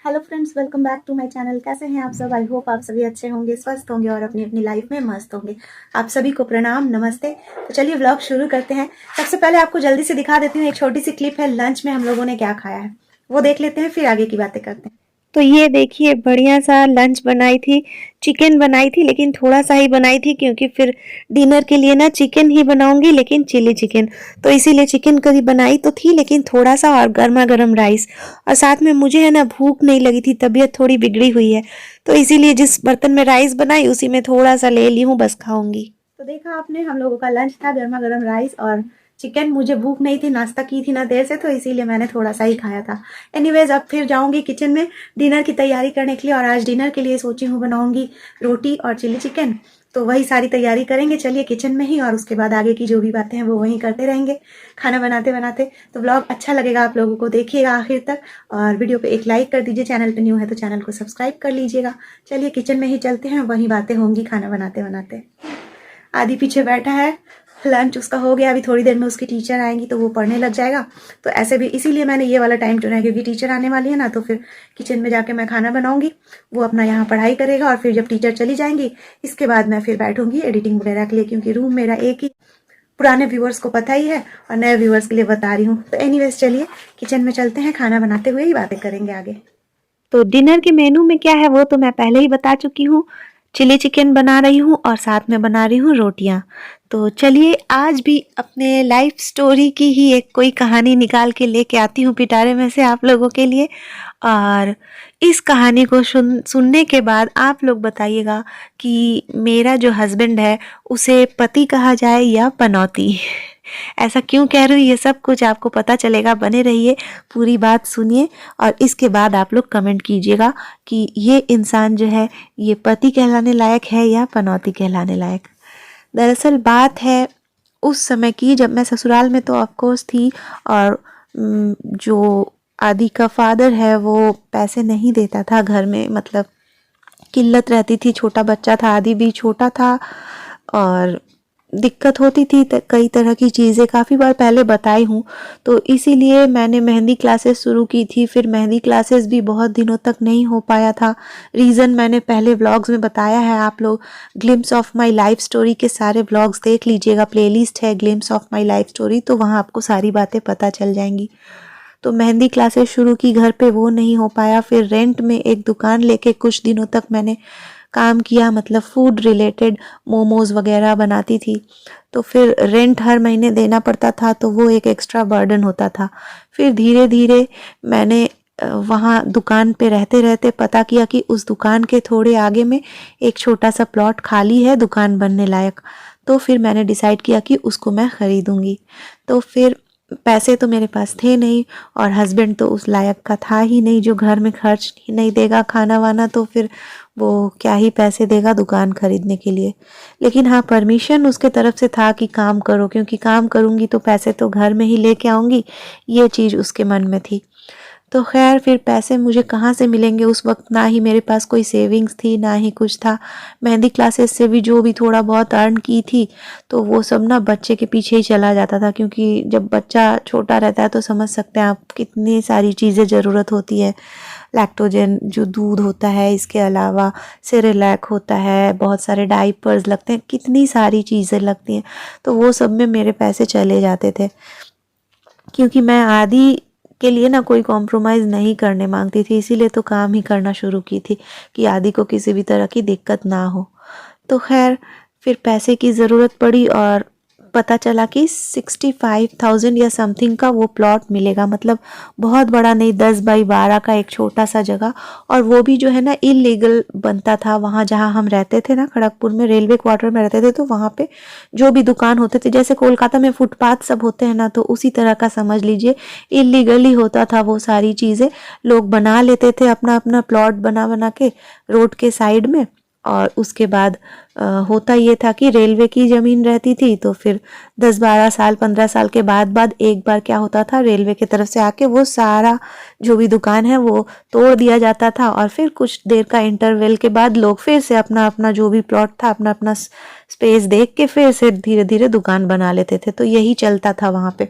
Hello friends, welcome back to my channel. कैसे हैं आप सब? आई होप आप सभी अच्छे होंगे, स्वस्थ होंगे और अपनी अपनी लाइफ में मस्त होंगे। आप सभी को प्रणाम, नमस्ते। तो चलिए व्लॉग शुरू करते हैं। सबसे पहले आपको जल्दी से दिखा देती हूँ, एक छोटी सी क्लिप है लंच में हम लोगों ने क्या खाया है, वो देख लेते हैं, फिर आगे की बातें करते हैं। तो ये देखिए, बढ़िया सा लंच बनाई थी, चिकन बनाई थी, लेकिन थोड़ा सा ही बनाई थी क्योंकि फिर डिनर के लिए ना चिकन ही बनाऊंगी, लेकिन चिली चिकन। तो इसीलिए चिकन करी बनाई तो थी, लेकिन थोड़ा सा, और गर्मा गर्म राइस। और साथ में मुझे है ना भूख नहीं लगी थी, तबीयत थोड़ी बिगड़ी हुई है, तो इसीलिए जिस बर्तन में राइस बनाई उसी में थोड़ा सा ले ली हूँ, बस खाऊंगी। तो देखा आपने, हम लोगों का लंच था गर्मा गर्म राइस और चिकन। मुझे भूख नहीं थी, नाश्ता की थी ना देर से, तो इसीलिए मैंने थोड़ा सा ही खाया था। एनीवेज, अब फिर जाऊंगी किचन में डिनर की तैयारी करने के लिए, और आज डिनर के लिए सोची हूँ बनाऊंगी रोटी और चिली चिकन। तो वही सारी तैयारी करेंगे, चलिए किचन में ही, और उसके बाद आगे की जो भी बातें हैं वो वहीं करते रहेंगे खाना बनाते बनाते। तो व्लॉग अच्छा लगेगा आप लोगों को, देखिएगा आखिर तक, और वीडियो पे एक लाइक कर दीजिए, चैनल पे न्यू है तो चैनल को सब्सक्राइब कर लीजिएगा। चलिए किचन में ही चलते हैं, वहीं बातें होंगी खाना बनाते बनाते। आदि पीछे बैठा है, लंच उसका हो गया, अभी थोड़ी देर में उसकी टीचर आएंगी तो वो पढ़ने लग जाएगा। तो ऐसे भी इसीलिए मैंने ये वाला टाइम चुना है, क्योंकि टीचर आने वाली है ना, तो फिर किचन में जाके मैं खाना बनाऊंगी, वो अपना यहाँ पढ़ाई करेगा, और फिर जब टीचर चली जाएंगी इसके बाद मैं फिर बैठूंगी एडिटिंग वगैरह के लिए, क्योंकि रूम मेरा एक ही। पुराने व्यूअर्स को पता ही है, और नए व्यूअर्स के लिए बता रही हूँ। तो एनीवेज, चलिए किचन में चलते हैं, खाना बनाते हुए ही बातें करेंगे आगे। तो डिनर के मेनू में क्या है वो तो मैं पहले ही बता चुकी हूँ। चिली चिकन बना रही हूँ और साथ में बना रही हूँ रोटियाँ। तो चलिए आज भी अपने लाइफ स्टोरी की ही एक कोई कहानी निकाल के लेके आती हूँ पिटारे में से आप लोगों के लिए। और इस कहानी को सुनने के बाद आप लोग बताइएगा कि मेरा जो हस्बैंड है उसे पति कहा जाए या पनौती। ऐसा क्यों कह रही हूँ, ये सब कुछ आपको पता चलेगा, बने रहिए, पूरी बात सुनिए, और इसके बाद आप लोग कमेंट कीजिएगा कि ये इंसान जो है ये पति कहलाने लायक है या पनौती कहलाने लायक। दरअसल बात है उस समय की, जब मैं ससुराल में तो ऑफकोर्स थी, और जो आदि का फादर है वो पैसे नहीं देता था घर में, मतलब किल्लत रहती थी, छोटा बच्चा था, आदि भी छोटा था, और दिक्कत होती थी कई तरह की चीज़ें, काफ़ी बार पहले बताई हूँ। तो इसीलिए मैंने मेहंदी क्लासेस शुरू की थी, फिर मेहंदी क्लासेस भी बहुत दिनों तक नहीं हो पाया था। रीज़न मैंने पहले व्लॉग्स में बताया है, आप लोग glimpse of my life story के सारे व्लॉग्स देख लीजिएगा, प्लेलिस्ट है glimpse of my life story, तो वहाँ आपको सारी बातें पता चल जाएंगी। तो मेहंदी क्लासेस शुरू की घर पे, वो नहीं हो पाया। फिर रेंट में एक दुकान लेके कुछ दिनों तक मैंने काम किया, मतलब फूड रिलेटेड, मोमोज वगैरह बनाती थी। तो फिर रेंट हर महीने देना पड़ता था, तो वो एक एक्स्ट्रा बर्डन होता था। फिर धीरे धीरे मैंने वहाँ दुकान पे रहते रहते पता किया कि उस दुकान के थोड़े आगे में एक छोटा सा प्लॉट खाली है दुकान बनने लायक। तो फिर मैंने डिसाइड किया कि उसको मैं ख़रीदूँगी। तो फिर पैसे तो मेरे पास थे नहीं, और हस्बैंड तो उस लायक का था ही नहीं जो घर में खर्च ही नहीं देगा खाना वाना, तो फिर वो क्या ही पैसे देगा दुकान खरीदने के लिए। लेकिन हाँ, परमिशन उसके तरफ से था कि काम करो, क्योंकि काम करूँगी तो पैसे तो घर में ही लेके आऊँगी, ये चीज़ उसके मन में थी। तो खैर, फिर पैसे मुझे कहाँ से मिलेंगे, उस वक्त ना ही मेरे पास कोई सेविंग्स थी ना ही कुछ था। मेहंदी क्लासेस से भी जो भी थोड़ा बहुत अर्न की थी, तो वो सब ना बच्चे के पीछे ही चला जाता था, क्योंकि जब बच्चा छोटा रहता है तो समझ सकते हैं आप कितनी सारी चीज़ें ज़रूरत होती है। लैक्टोजन जो दूध होता है, इसके अलावा सेरेलैक होता है, बहुत सारे डाइपर्स लगते हैं, कितनी सारी चीज़ें लगती हैं, तो वो सब में मेरे पैसे चले जाते थे। क्योंकि मैं आदि के लिए ना कोई कॉम्प्रोमाइज़ नहीं करने मांगती थी, इसीलिए तो काम ही करना शुरू की थी कि आदि को किसी भी तरह की दिक्कत ना हो। तो खैर, फिर पैसे की ज़रूरत पड़ी, और पता चला कि 65,000 या समथिंग का वो प्लॉट मिलेगा, मतलब बहुत बड़ा नहीं, 10 बाई 12 का एक छोटा सा जगह। और वो भी जो है ना इलीगल बनता था। वहाँ जहाँ हम रहते थे ना, खड़गपुर में रेलवे क्वार्टर में रहते थे, तो वहाँ पे जो भी दुकान होते थे, जैसे कोलकाता में फुटपाथ सब होते हैं ना, तो उसी तरह का समझ लीजिए, इलीगली होता था वो सारी चीज़ें। लोग बना लेते थे अपना अपना प्लॉट बना बना के रोड के साइड में, और उसके बाद होता ये था कि रेलवे की ज़मीन रहती थी, तो फिर 10-12 साल 15 साल के बाद एक बार क्या होता था, रेलवे की तरफ से आके वो सारा जो भी दुकान है वो तोड़ दिया जाता था, और फिर कुछ देर का इंटरवल के बाद लोग फिर से अपना अपना जो भी प्लॉट था, अपना अपना स्पेस देख के फिर से धीरे धीरे दुकान बना लेते थे। तो यही चलता था वहाँ पे।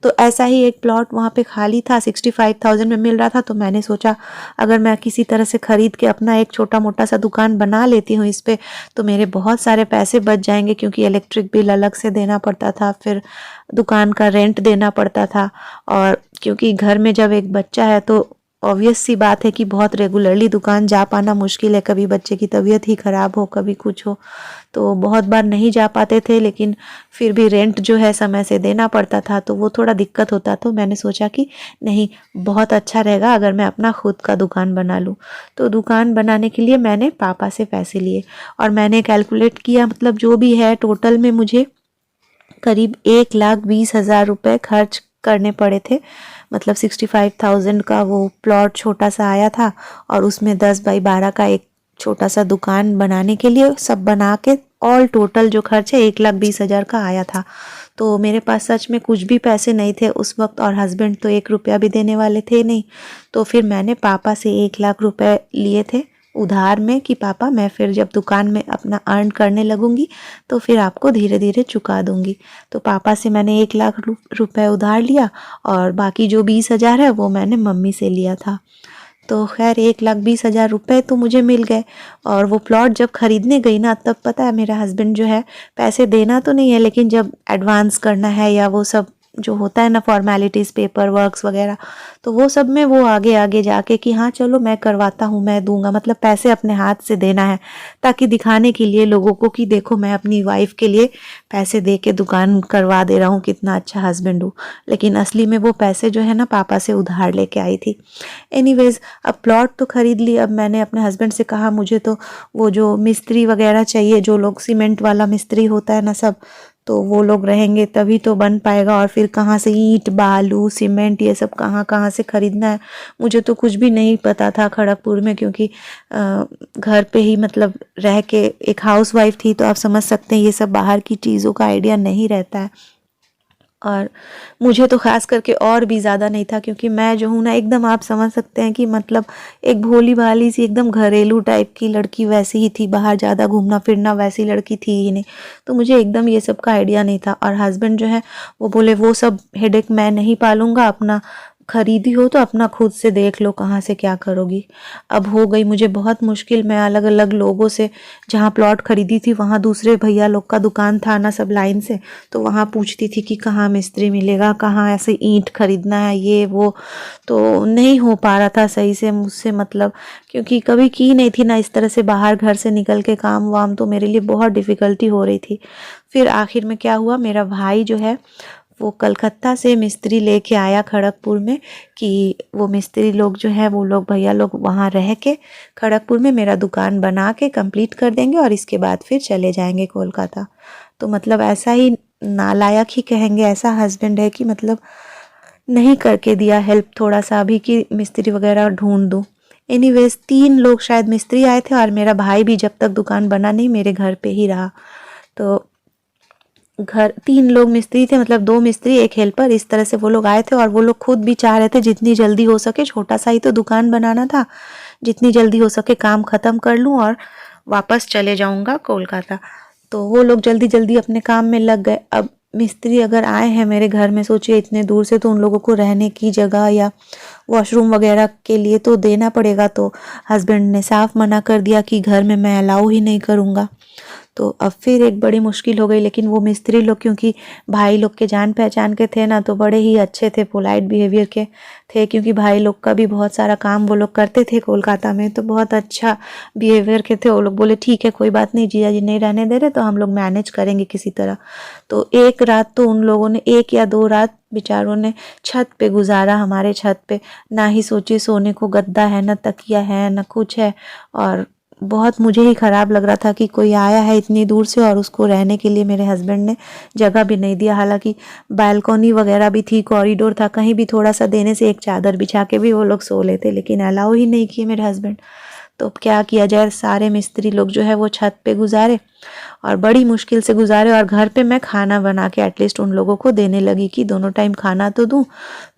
तो ऐसा ही एक प्लॉट वहाँ पे खाली था, 65,000 में मिल रहा था। तो मैंने सोचा अगर मैं किसी तरह से ख़रीद के अपना एक छोटा मोटा सा दुकान बना लेती हूँ इस पे, तो मेरे बहुत सारे पैसे बच जाएंगे, क्योंकि इलेक्ट्रिक बिल अलग से देना पड़ता था, फिर दुकान का रेंट देना पड़ता था। और क्योंकि घर में जब एक बच्चा है तो ऑब्वियस सी बात है कि बहुत रेगुलरली दुकान जा पाना मुश्किल है। कभी बच्चे की तबीयत ही ख़राब हो, कभी कुछ हो, तो बहुत बार नहीं जा पाते थे। लेकिन फिर भी रेंट जो है समय से देना पड़ता था, तो वो थोड़ा दिक्कत होता। तो मैंने सोचा कि नहीं, बहुत अच्छा रहेगा अगर मैं अपना खुद का दुकान बना लूँ। तो दुकान बनाने के लिए मैंने पापा से पैसे लिए और मैंने कैलकुलेट किया, मतलब जो भी है टोटल में मुझे करीब 1,20,000 रुपये खर्च करने पड़े थे। मतलब 65,000 का वो प्लॉट छोटा सा आया था और उसमें 10 बाई 12 का एक छोटा सा दुकान बनाने के लिए सब बना के ऑल टोटल जो खर्च है 1,20,000 का आया था। तो मेरे पास सच में कुछ भी पैसे नहीं थे उस वक्त, और हस्बैंड तो 1 रुपया भी देने वाले थे नहीं। तो फिर मैंने पापा से 1,00,000 रुपये लिए थे उधार में कि पापा मैं फिर जब दुकान में अपना अर्न करने लगूंगी तो फिर आपको धीरे धीरे चुका दूंगी। तो पापा से मैंने 1,00,000 रुपये उधार लिया और बाकी जो 20,000 है वो मैंने मम्मी से लिया था। तो खैर 1,20,000 रुपये तो मुझे मिल गए। और वो प्लॉट जब खरीदने गई ना, तब पता है मेरा हस्बैंड जो है, पैसे देना तो नहीं है लेकिन जब एडवांस करना है या वो सब जो होता है ना फॉर्मेलिटीज़, पेपर वर्क्स वगैरह, तो वो सब में वो आगे आगे जाके कि हाँ चलो मैं करवाता हूँ, मैं दूंगा, मतलब पैसे अपने हाथ से देना है ताकि दिखाने के लिए लोगों को कि देखो मैं अपनी वाइफ के लिए पैसे दे के दुकान करवा दे रहा हूँ, कितना अच्छा हस्बैंड हूँ। लेकिन असली में वो पैसे जो है ना पापा से उधार लेके आई थी। एनीवेज, अब प्लॉट तो खरीद ली। अब मैंने अपने हस्बैंड से कहा मुझे तो वो जो मिस्त्री वगैरह चाहिए, जो लोग सीमेंट वाला मिस्त्री होता है ना सब, तो वो लोग रहेंगे तभी तो बन पाएगा। और फिर कहाँ से ईंट बालू सीमेंट ये सब कहाँ कहाँ से खरीदना है, मुझे तो कुछ भी नहीं पता था खड़गपुर में, क्योंकि घर पे ही मतलब रह के एक हाउस वाइफ थी, तो आप समझ सकते हैं ये सब बाहर की चीज़ों का आइडिया नहीं रहता है। और मुझे तो ख़ास करके और भी ज़्यादा नहीं था, क्योंकि मैं जो हूँ ना एकदम, आप समझ सकते हैं कि मतलब एक भोली भाली सी एकदम घरेलू टाइप की लड़की वैसी ही थी, बाहर ज़्यादा घूमना फिरना वैसी लड़की थी ही नहीं। तो मुझे एकदम ये सब का आइडिया नहीं था। और हस्बैंड जो है वो बोले वो सब हेडेक मैं नहीं पालूंगा, अपना खरीदी हो तो अपना खुद से देख लो कहाँ से क्या करोगी। अब हो गई मुझे बहुत मुश्किल। मैं अलग अलग लोगों से, जहाँ प्लॉट खरीदी थी वहाँ दूसरे भैया लोग का दुकान था ना सब लाइन से, तो वहाँ पूछती थी कि कहाँ मिस्त्री मिलेगा, कहाँ ऐसे ईंट खरीदना है ये वो। तो नहीं हो पा रहा था सही से मुझसे, मतलब क्योंकि कभी की नहीं थी ना इस तरह से बाहर घर से निकल के काम वाम, तो मेरे लिए बहुत डिफ़िकल्टी हो रही थी। फिर आखिर में क्या हुआ, मेरा भाई जो है वो कलकत्ता से मिस्त्री लेके आया खड़गपुर में, कि वो मिस्त्री लोग जो है वो लोग भैया लोग वहाँ रह के खड़गपुर में मेरा दुकान बना के कंप्लीट कर देंगे और इसके बाद फिर चले जाएंगे कोलकाता। तो मतलब ऐसा ही नालायक ही कहेंगे, ऐसा हस्बैंड है कि मतलब नहीं करके दिया हेल्प थोड़ा सा भी कि मिस्त्री वगैरह ढूंढ दूँ। एनीवेज 3 लोग शायद मिस्त्री आए थे और मेरा भाई भी जब तक दुकान बना नहीं मेरे घर पे ही रहा। तो घर 3 लोग मिस्त्री थे, मतलब 2 मिस्त्री 1 हेल्पर, इस तरह से वो लोग आए थे। और वो लोग खुद भी चाह रहे थे जितनी जल्दी हो सके, छोटा सा ही तो दुकान बनाना था, जितनी जल्दी हो सके काम ख़त्म कर लूँ और वापस चले जाऊँगा कोलकाता। तो वो लोग जल्दी जल्दी अपने काम में लग गए। अब मिस्त्री अगर आए हैं मेरे घर में, सोचिए इतने दूर से, तो उन लोगों को रहने की जगह या वॉशरूम वगैरह के लिए तो देना पड़ेगा। तो हस्बैंड ने साफ मना कर दिया कि घर में मैं अलाउ ही नहीं करूँगा। तो अब फिर एक बड़ी मुश्किल हो गई। लेकिन वो मिस्त्री लोग क्योंकि भाई लोग के जान पहचान के थे ना, तो बड़े ही अच्छे थे, पोलाइट बिहेवियर के थे, क्योंकि भाई लोग का भी बहुत सारा काम वो लोग करते थे कोलकाता में, तो बहुत अच्छा बिहेवियर के थे। वो लोग बोले ठीक है कोई बात नहीं, जिया जी नहीं रहने दे रहे तो हम लोग मैनेज करेंगे किसी तरह। तो एक रात तो उन लोगों ने, 1 या 2 रात बेचारों ने छत पे गुजारा, हमारे छत पे। ना ही सोचिए सोने को गद्दा है, ना तकिया है, ना कुछ है। और बहुत मुझे ही ख़राब लग रहा था कि कोई आया है इतनी दूर से और उसको रहने के लिए मेरे हस्बैंड ने जगह भी नहीं दिया। हालांकि बालकनी वगैरह भी थी, कॉरिडोर था, कहीं भी थोड़ा सा देने से एक चादर बिछा के भी वो लोग सो लेते, लेकिन अलाउ ही नहीं किए मेरे हस्बैंड। तो अब क्या किया जाए, सारे मिस्त्री लोग जो है वो छत पे गुजारे और बड़ी मुश्किल से गुजारे। और घर पे मैं खाना बना के एटलीस्ट उन लोगों को देने लगी कि दोनों टाइम खाना तो दूं।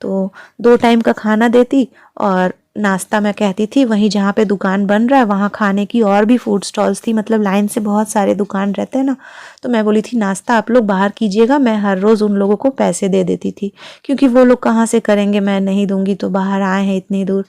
तो 2 टाइम का खाना देती और नाश्ता मैं कहती थी वहीं जहाँ पे दुकान बन रहा है वहाँ खाने की और भी फूड स्टॉल्स थी, मतलब लाइन से बहुत सारे दुकान रहते हैं ना। तो मैं बोली थी नाश्ता आप लोग बाहर कीजिएगा, मैं हर रोज़ उन लोगों को पैसे दे देती थी, क्योंकि वो लोग कहाँ से करेंगे, मैं नहीं दूंगी तो बाहर आए हैं इतनी दूर,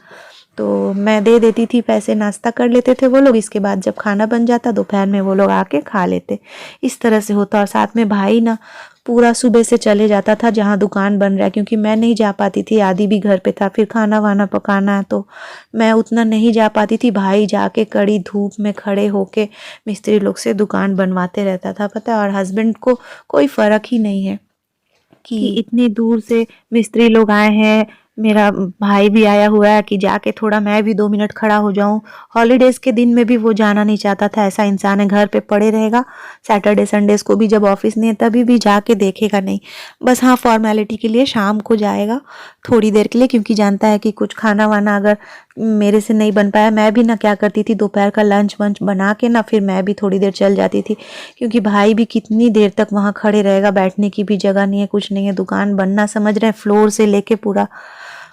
तो मैं दे देती थी पैसे, नाश्ता कर लेते थे वो लोग। इसके बाद जब खाना बन जाता दोपहर में वो लोग आके खा लेते। इस तरह से होता। और साथ में भाई ना पूरा सुबह से चले जाता था जहाँ दुकान बन रहा है, क्योंकि मैं नहीं जा पाती थी, आदि भी घर पे था, फिर खाना वाना पकाना, तो मैं उतना नहीं जा पाती थी। भाई जाके कड़ी धूप में खड़े होके मिस्त्री लोग से दुकान बनवाते रहता था, पता है। और हस्बैंड को कोई फ़र्क ही नहीं है कि इतनी दूर से मिस्त्री लोग आए हैं, मेरा भाई भी आया हुआ है, कि जाके थोड़ा मैं भी 2 मिनट खड़ा हो जाऊं। हॉलीडेज़ के दिन में भी वो जाना नहीं चाहता था, ऐसा इंसान है घर पे पड़े रहेगा। सैटरडे संडेज़ को भी जब ऑफिस नहीं है तभी भी जाके देखेगा नहीं, बस हाँ फॉर्मेलिटी के लिए शाम को जाएगा थोड़ी देर के लिए, क्योंकि जानता है कि कुछ खाना वाना अगर मेरे से नहीं बन पाया, मैं भी ना क्या करती थी दोपहर का लंच वंच बना के ना फिर मैं भी थोड़ी देर चल जाती थी, क्योंकि भाई भी कितनी देर तक वहाँ खड़े रहेगा, बैठने की भी जगह नहीं है, कुछ नहीं है। दुकान बनना समझ रहे हैं फ्लोर से लेके पूरा,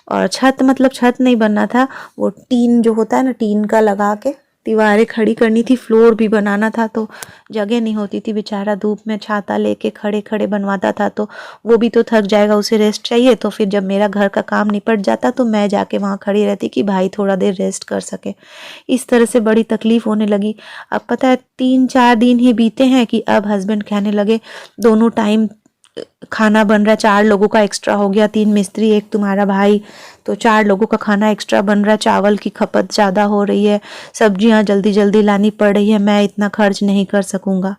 और छत मतलब छत नहीं बनना था, वो टीन जो होता है ना टीन का लगा के दीवारें खड़ी करनी थी, फ्लोर भी बनाना था, तो जगह नहीं होती थी। बेचारा धूप में छाता लेके खड़े खड़े बनवाता था, तो वो भी तो थक जाएगा, उसे रेस्ट चाहिए। तो फिर जब मेरा घर का काम निपट जाता तो मैं जाके वहाँ खड़ी रहती कि भाई थोड़ा देर रेस्ट कर सके। इस तरह से बड़ी तकलीफ होने लगी। अब पता है 3-4 दिन ही बीते हैं कि अब हस्बैंड कहने लगे दोनों टाइम खाना बन रहा है, 4 लोगों का एक्स्ट्रा हो गया, 3 मिस्त्री एक तुम्हारा भाई, तो 4 लोगों का खाना एक्स्ट्रा बन रहा है, चावल की खपत ज़्यादा हो रही है, सब्जियां जल्दी जल्दी लानी पड़ रही है, मैं इतना खर्च नहीं कर सकूँगा।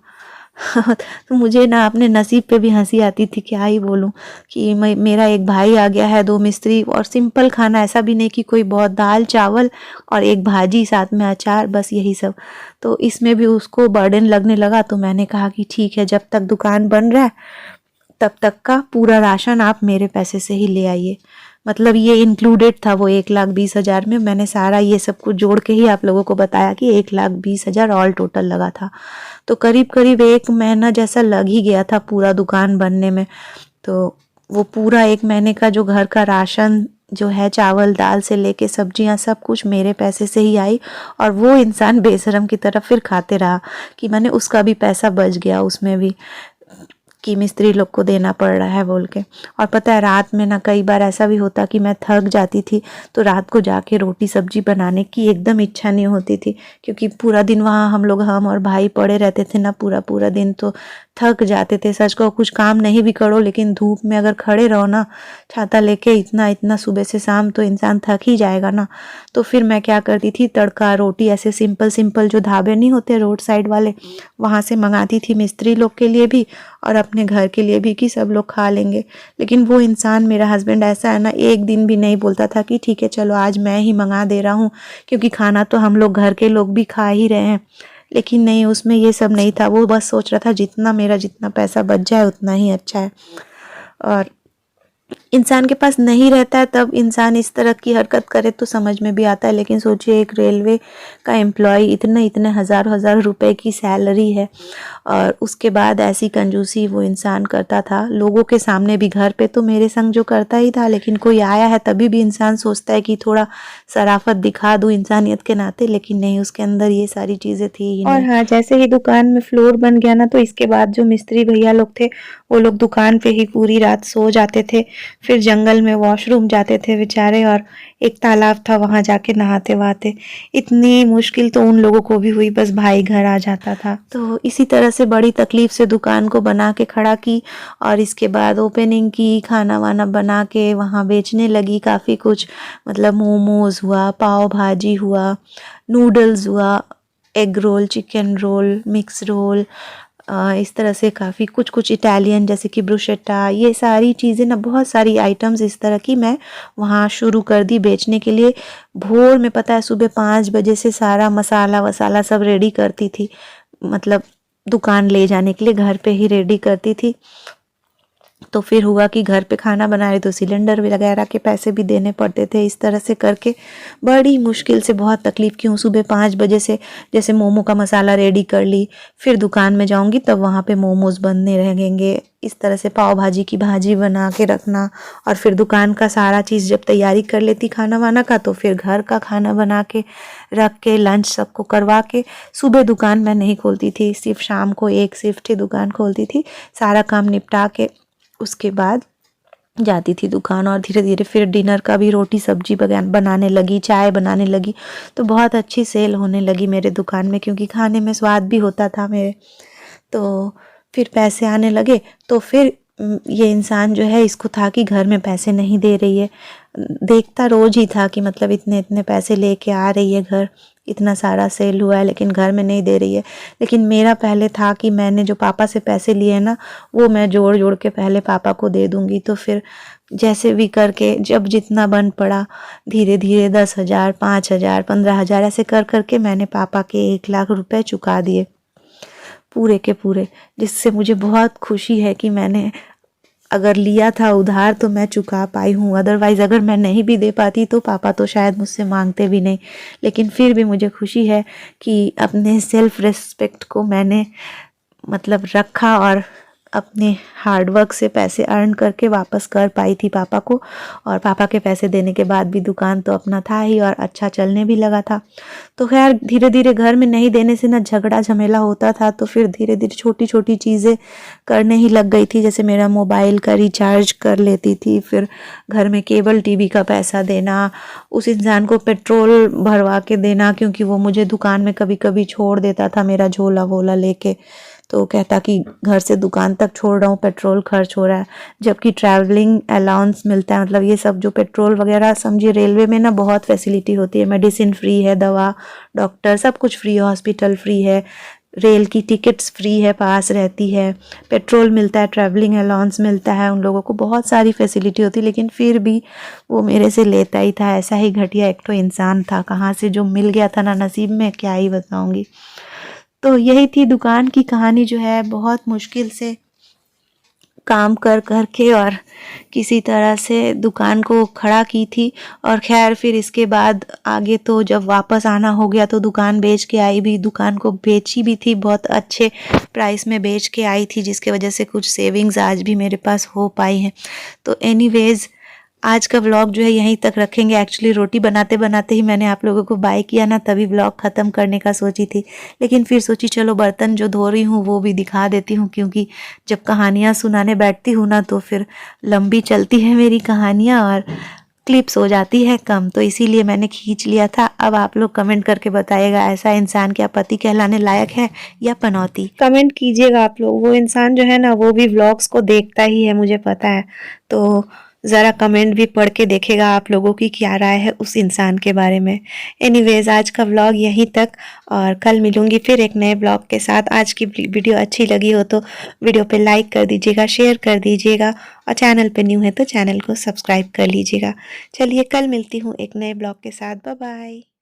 तो मुझे ना अपने नसीब पे भी हंसी आती थी, क्या ही बोलूं, कि मेरा एक भाई आ गया है, 2 मिस्त्री, और सिंपल खाना, ऐसा भी नहीं कि कोई बहुत दाल चावल और एक भाजी साथ में अचार, बस यही सब। तो इसमें भी उसको बर्डन लगने लगा। तो मैंने कहा कि ठीक है, जब तक दुकान बन रहा है तब तक का पूरा राशन आप मेरे पैसे से ही ले आइए। मतलब ये इंक्लूडेड था वो 1,20,000 में। मैंने सारा ये सब कुछ जोड़ के ही आप लोगों को बताया कि 1,20,000 ऑल टोटल लगा था। तो करीब करीब 1 महीना जैसा लग ही गया था पूरा दुकान बनने में। तो वो पूरा 1 महीने का जो घर का राशन जो है, चावल दाल से लेके सब्जियां, सब कुछ मेरे पैसे से ही आई। और वो इंसान बेशरम की तरफ फिर खाते रहा कि मैंने उसका भी पैसा बच गया उसमें भी, कि मिस्त्री लोग को देना पड़ रहा है बोल के। और पता है रात में ना कई बार ऐसा भी होता कि मैं थक जाती थी, तो रात को जाके रोटी सब्जी बनाने की एकदम इच्छा नहीं होती थी, क्योंकि पूरा दिन वहाँ हम और भाई पड़े रहते थे ना पूरा पूरा दिन, तो थक जाते थे। सच कहो कुछ काम नहीं भी करो, लेकिन धूप में अगर खड़े रहो ना छाता लेके इतना इतना सुबह से शाम, तो इंसान थक ही जाएगा ना। तो फिर मैं क्या करती थी, तड़का रोटी ऐसे सिंपल सिंपल जो ढाबे नहीं होते रोड साइड वाले, वहाँ से मंगाती थी, मिस्त्री लोग के लिए भी और अपने घर के लिए भी, कि सब लोग खा लेंगे। लेकिन वो इंसान मेरा हस्बैंड ऐसा है ना, एक दिन भी नहीं बोलता था कि ठीक है चलो आज मैं ही मंगा दे रहा हूँ, क्योंकि खाना तो हम लोग घर के लोग भी खा ही रहे हैं। लेकिन नहीं, उसमें ये सब नहीं था। वो बस सोच रहा था जितना पैसा बच जाए उतना ही अच्छा है। और इंसान के पास नहीं रहता है तब इंसान इस तरह की हरकत करे तो समझ में भी आता है। लेकिन सोचिए एक रेलवे का एम्प्लॉय, इतने इतने हज़ार हज़ार रुपए की सैलरी है, और उसके बाद ऐसी कंजूसी वो इंसान करता था लोगों के सामने भी। घर पे तो मेरे संग जो करता ही था, लेकिन कोई आया है तभी भी इंसान सोचता है कि थोड़ा शराफत दिखा दूं इंसानियत के नाते, लेकिन नहीं, उसके अंदर ये सारी चीज़ें थी ही नहीं। और हाँ, जैसे ही दुकान में फ्लोर बन गया ना, तो इसके बाद जो मिस्त्री भैया लोग थे वो लोग दुकान पे ही पूरी रात सो जाते थे, फिर जंगल में वॉशरूम जाते थे बेचारे, और एक तालाब था वहां जाके नहाते वहाते। इतनी मुश्किल तो उन लोगों को भी हुई, बस भाई घर आ जाता था। तो इसी तरह से बड़ी तकलीफ से दुकान को बना के खड़ा की, और इसके बाद ओपनिंग की, खाना वाना बना के वहाँ बेचने लगी काफ़ी कुछ। मतलब मोमोज हुआ, पाव भाजी हुआ, नूडल्स हुआ, egg roll, chicken roll, mix roll, इस तरह से काफ़ी कुछ कुछ इटालियन जैसे कि ब्रुशेट्टा, ये सारी चीज़ें ना, बहुत सारी आइटम्स इस तरह की मैं वहाँ शुरू कर दी बेचने के लिए। भोर में पता है सुबह 5 बजे से सारा मसाला वसाला सब रेडी करती थी, मतलब दुकान ले जाने के लिए घर पे ही रेडी करती थी। तो फिर हुआ कि घर पे खाना बना रहे तो सिलेंडर वगैरह के पैसे भी देने पड़ते थे। इस तरह से करके बड़ी मुश्किल से, बहुत तकलीफ़ की हूँ। सुबह 5 बजे से जैसे मोमो का मसाला रेडी कर ली, फिर दुकान में जाऊँगी तब वहाँ पे मोमोज़ बनने रहेंगे। इस तरह से पाव भाजी की भाजी बना के रखना, और फिर दुकान का सारा चीज़ जब तैयारी कर लेती खाना वाना का, तो फिर घर का खाना बना के रख के लंच सबको करवा के, सुबह दुकान मैं नहीं खोलती थी, सिर्फ शाम को एक शिफ्ट ही दुकान खोलती थी। सारा काम निपटा के उसके बाद जाती थी दुकान, और धीरे धीरे फिर डिनर का भी रोटी सब्जी बनाने लगी, चाय बनाने लगी। तो बहुत अच्छी सेल होने लगी मेरे दुकान में, क्योंकि खाने में स्वाद भी होता था मेरे। तो फिर पैसे आने लगे। तो फिर ये इंसान जो है, इसको था कि घर में पैसे नहीं दे रही है। देखता रोज ही था कि मतलब इतने इतने पैसे लेके आ रही है घर, इतना सारा सेल हुआ है, लेकिन घर में नहीं दे रही है। लेकिन मेरा पहले था कि मैंने जो पापा से पैसे लिए ना, वो मैं जोड़ जोड़ के पहले पापा को दे दूंगी। तो फिर जैसे भी करके जब जितना बन पड़ा, धीरे धीरे 10,000, 5,000, 15,000 ऐसे कर करके मैंने पापा के 1 लाख रुपए चुका दिए, पूरे के पूरे। जिससे मुझे बहुत खुशी है कि मैंने अगर लिया था उधार तो मैं चुका पाई हूँ। अदरवाइज़ अगर मैं नहीं भी दे पाती तो पापा तो शायद मुझसे मांगते भी नहीं। लेकिन फिर भी मुझे खुशी है कि अपने सेल्फ रिस्पेक्ट को मैंने मतलब रखा, और अपने हार्ड वर्क से पैसे अर्न करके वापस कर पाई थी पापा को। और पापा के पैसे देने के बाद भी दुकान तो अपना था ही, और अच्छा चलने भी लगा था। तो खैर धीरे धीरे घर में नहीं देने से ना झगड़ा झमेला होता था, तो फिर धीरे धीरे छोटी छोटी चीज़ें करने ही लग गई थी। जैसे मेरा मोबाइल का रिचार्ज कर लेती थी, फिर घर में केबल टीवी का पैसा देना, उस इंसान को पेट्रोल भरवा के देना, क्योंकि वो मुझे दुकान में कभी कभी छोड़ देता था मेरा झोला वोला लेके। तो कहता कि घर से दुकान तक छोड़ रहा हूँ, पेट्रोल खर्च हो रहा है। जबकि ट्रैवलिंग अलाउंस मिलता है, मतलब ये सब जो पेट्रोल वगैरह, समझिए रेलवे में ना बहुत फैसिलिटी होती है, मेडिसिन फ्री है, दवा डॉक्टर सब कुछ फ्री है, हॉस्पिटल फ्री है, रेल की टिकट्स फ्री है, पास रहती है, पेट्रोल मिलता है, ट्रैवलिंग अलाउंस मिलता है, उन लोगों को बहुत सारी फैसिलिटी होती है। लेकिन फिर भी वो मेरे से लेता ही था। ऐसा ही घटिया एक तो इंसान था, कहाँ से जो मिल गया था ना नसीब में, क्या ही बताऊँगी। तो यही थी दुकान की कहानी, जो है बहुत मुश्किल से काम कर कर के और किसी तरह से दुकान को खड़ा की थी। और खैर फिर इसके बाद आगे तो जब वापस आना हो गया तो दुकान बेच के आई भी, दुकान को बेची भी थी, बहुत अच्छे प्राइस में बेच के आई थी, जिसके वजह से कुछ सेविंग्स आज भी मेरे पास हो पाई हैं। तो एनीवेज आज का व्लॉग जो है यहीं तक रखेंगे। एक्चुअली रोटी बनाते बनाते ही मैंने आप लोगों को बाय किया ना, तभी व्लॉग ख़त्म करने का सोची थी। लेकिन फिर सोची चलो बर्तन जो धो रही हूँ वो भी दिखा देती हूँ, क्योंकि जब कहानियाँ सुनाने बैठती हूँ ना तो फिर लंबी चलती है मेरी कहानियाँ और क्लिप्स हो जाती है कम, तो इसीलिए मैंने खींच लिया था। अब आप लोग कमेंट करके बताइएगा ऐसा इंसान क्या पति कहलाने लायक है या पनौती, कमेंट कीजिएगा आप लोग। वो इंसान जो है ना वो भी व्लॉग्स को देखता ही है, मुझे पता है। तो ज़रा कमेंट भी पढ़ के देखेगा आप लोगों की क्या राय है उस इंसान के बारे में। एनीवेज आज का व्लॉग यहीं तक, और कल मिलूंगी फिर एक नए व्लॉग के साथ। आज की वीडियो अच्छी लगी हो तो वीडियो पे लाइक कर दीजिएगा, शेयर कर दीजिएगा, और चैनल पे न्यू है तो चैनल को सब्सक्राइब कर लीजिएगा। चलिए कल मिलती हूँ एक नए ब्लॉग के साथ। Bye bye.